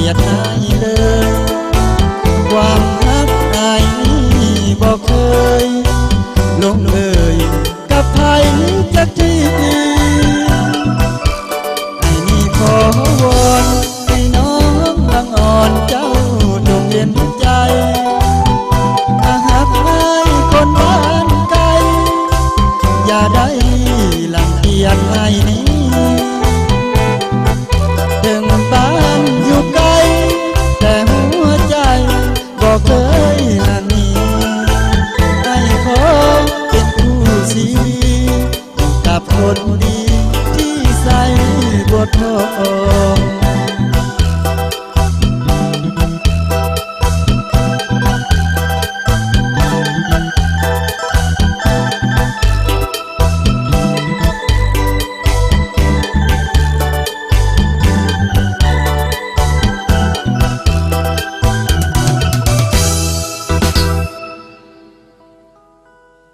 ยดให้เลยความรักไอ้บอกเคยลงเอ่ยกับไผจักทีไอ้นี่ขอวอนให้น้องบางอ่อนเจ้าจงเย็นใจถ้าหากไอ้คนบ้านไกลอย่าได้ลังเกียจไอ้นี้ถึงบ้านอยู่ไกลแต่หัวใจบอกเคยห่างหนีให้ขอเป็นคู่ชีวิตกับคนดีที่ใส่บทโท